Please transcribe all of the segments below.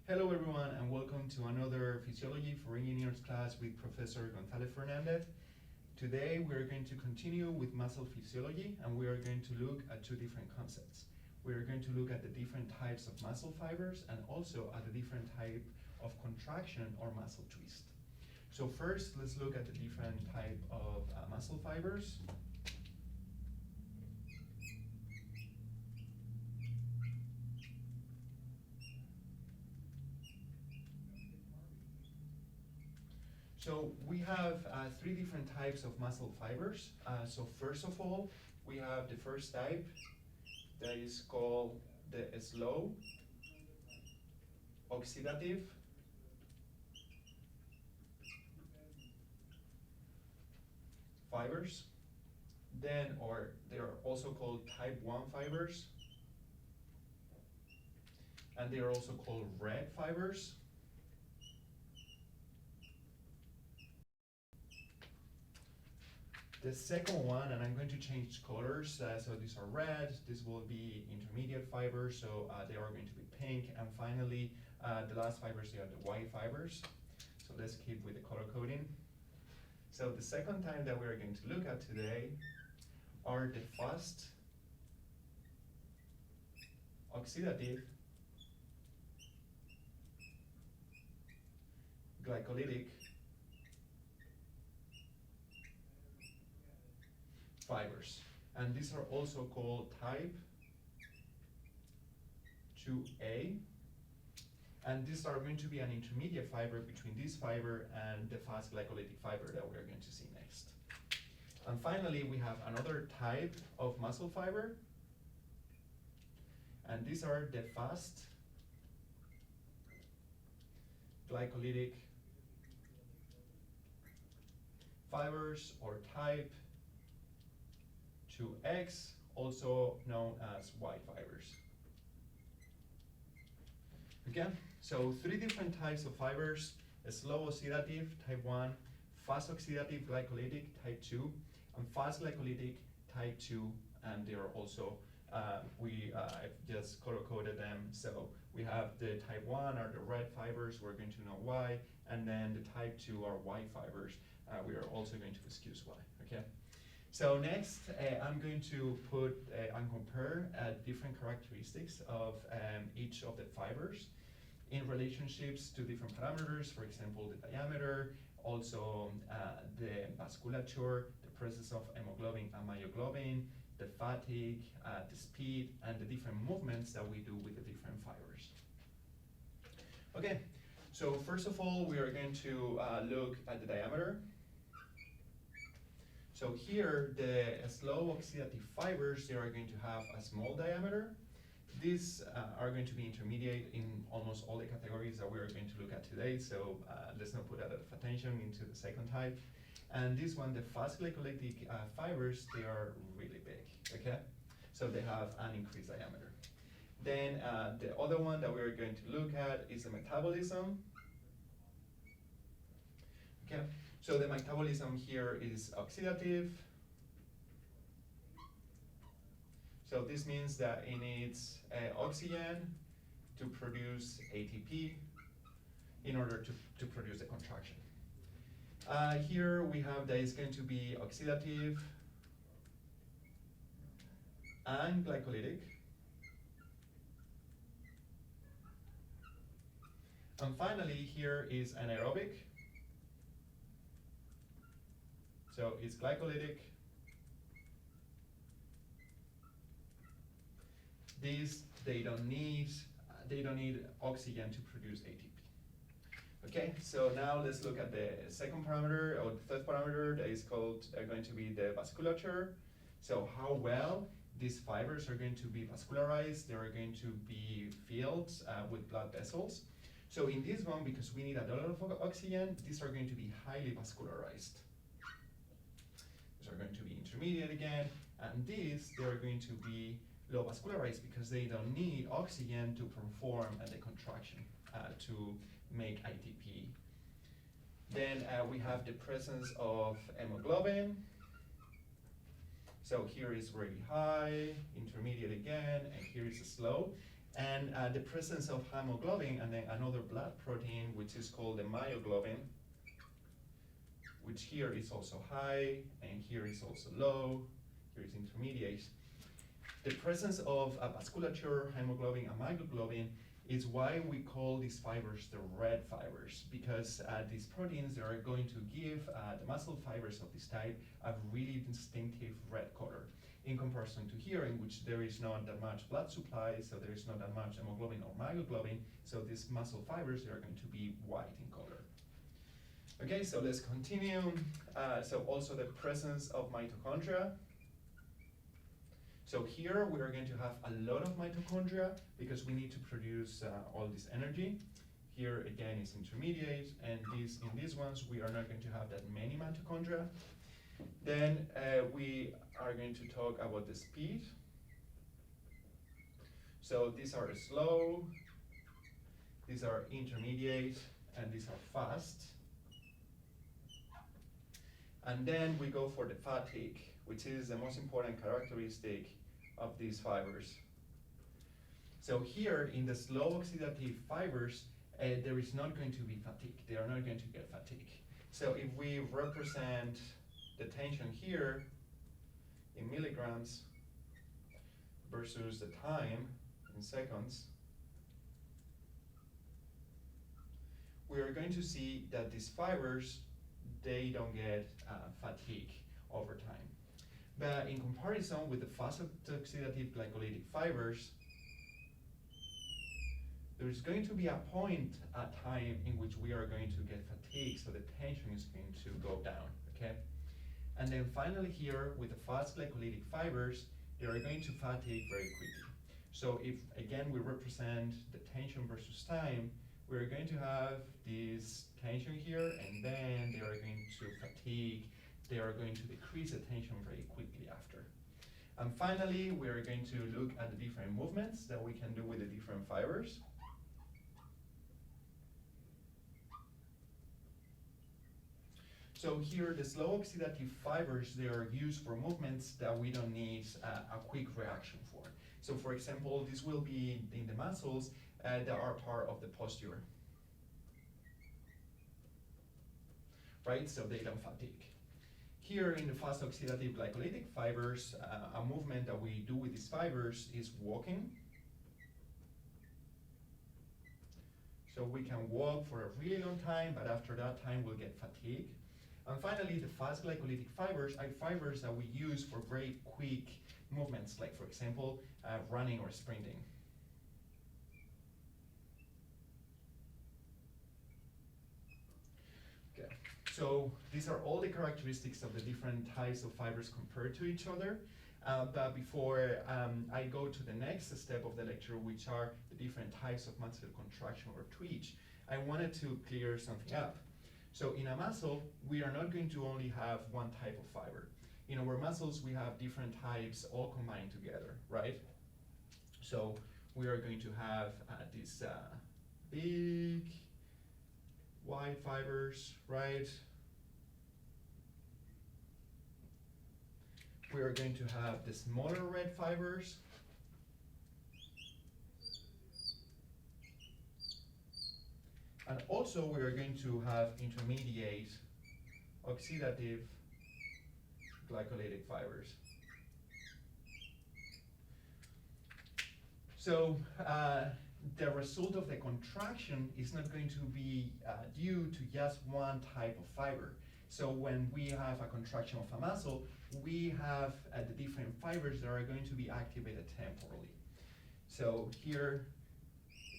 Hello everyone and welcome to another Physiology for Engineers class with Professor Gonzalez-Fernandez. Today we are going to continue with muscle physiology and we are going to look at two different concepts. We are going to look at the different types of muscle fibers and also at the different type of contraction or muscle twist. So first let's look at the different type of muscle fibers. So we have three different types of muscle fibers. So first of all, we have the first type that is called the slow oxidative fibers. Or they are also called type 1 fibers. And they are also called red fibers. The second one, and I'm going to change colors, so these are red, this will be intermediate fibers, so they are going to be pink, and finally, the last fibers, they are the white fibers. So let's keep with the color coding. So the second type that we're going to look at today are the fast oxidative glycolytic fibers, and these are also called type 2A, and these are going to be an intermediate fiber between this fiber and the fast glycolytic fiber that we're going to see next. And finally, we have another type of muscle fiber, and these are the fast glycolytic fibers, or type 2X, also known as white fibers. Okay, so three different types of fibers: a slow oxidative, type 1, fast oxidative glycolytic, type 2, and fast glycolytic, type 2, and they are also, I've just color-coded them. So we have the type 1 are the red fibers, we're going to know why, and then the type 2 are white fibers. We are also going to excuse why, okay? So next, I'm going to put and compare different characteristics of each of the fibers in relationships to different parameters, for example, the diameter, also the vasculature, the presence of hemoglobin and myoglobin, the fatigue, the speed, and the different movements that we do with the different fibers. Okay, so first of all, we are going to look at the diameter. So here, the slow oxidative fibers, they are going to have a small diameter. These are going to be intermediate in almost all the categories that we are going to look at today, so let's not put a lot of attention into the second type. And this one, the fast glycolytic fibers, they are really big, okay? So they have an increased diameter. Then the other one that we're going to look at is the metabolism. Okay, so the metabolism here is oxidative. So this means that it needs oxygen to produce ATP in order to produce the contraction. Here we have that it's going to be oxidative and glycolytic. And finally, here is anaerobic. So it's glycolytic. These, they don't need oxygen to produce ATP. Okay, so now let's look at the second parameter, or the third parameter, that is called going to be the vasculature. So how well these fibers are going to be vascularized, they are going to be filled with blood vessels. So in this one, because we need a lot of oxygen, these are going to be highly vascularized. These are going to be intermediate again, and these, they are going to be low vascularized because they don't need oxygen to perform the contraction to make ATP. Then we have the presence of hemoglobin. So here is really high, intermediate again, and here is slow. and the presence of hemoglobin and then another blood protein which is called the myoglobin, which here is also high and here is also low, here is intermediate. The presence of a vasculature, hemoglobin and myoglobin is why we call these fibers the red fibers, because these proteins are going to give the muscle fibers of this type a really distinctive red color, in comparison to here, in which there is not that much blood supply, so there is not that much hemoglobin or myoglobin, so these muscle fibers are going to be white in color. Okay, so let's continue. So also the presence of mitochondria. So here we are going to have a lot of mitochondria because we need to produce all this energy. Here again is intermediate, and in these ones we are not going to have that many mitochondria. Then we are going to talk about the speed. So these are slow, these are intermediate, and these are fast. And then we go for the fatigue, which is the most important characteristic of these fibers. So here in the slow oxidative fibers, there is not going to be fatigue. They are not going to get fatigue. So if we represent the tension here in milligrams versus the time in seconds, we are going to see that these fibers, they don't get fatigue over time. But in comparison with the fast oxidative glycolytic fibers, there is going to be a point at time in which we are going to get fatigue, so the tension is going to go down, okay? And then finally here, with the fast glycolytic fibers, they are going to fatigue very quickly. So if, again, we represent the tension versus time, we're going to have this tension here, and then they are going to fatigue. They are going to decrease the tension very quickly after. And finally, we are going to look at the different movements that we can do with the different fibers. So here, the slow oxidative fibers, they are used for movements that we don't need a quick reaction for. So for example, this will be in the muscles that are part of the posture, right? So they don't fatigue. Here in the fast oxidative glycolytic fibers, a movement that we do with these fibers is walking. So we can walk for a really long time, but after that time we'll get fatigue. And finally, the fast glycolytic fibers are fibers that we use for very quick movements, like for example, running or sprinting. Okay, so these are all the characteristics of the different types of fibers compared to each other. But before I go to the next step of the lecture, which are the different types of muscle contraction or twitch, I wanted to clear something up. So in a muscle, we are not going to only have one type of fiber. In our muscles, we have different types all combined together, right? So we are going to have these big white fibers, right? We are going to have the smaller red fibers. And also we are going to have intermediate oxidative glycolytic fibers. So the result of the contraction is not going to be due to just one type of fiber. So when we have a contraction of a muscle, we have the different fibers that are going to be activated temporally. So here,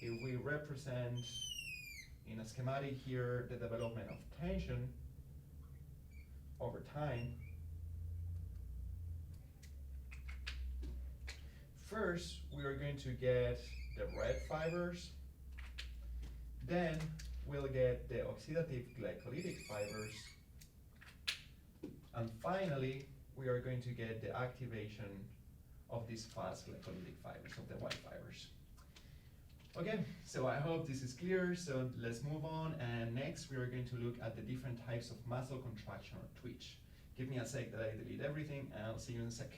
if we represent in a schematic here the development of tension over time, first we are going to get the red fibers, then we'll get the oxidative glycolytic fibers, and finally we are going to get the activation of these fast glycolytic fibers, of the white fibers. Okay, so I hope this is clear, so let's move on, and next we are going to look at the different types of muscle contraction or twitch. Give me a sec that I delete everything, and I'll see you in a sec.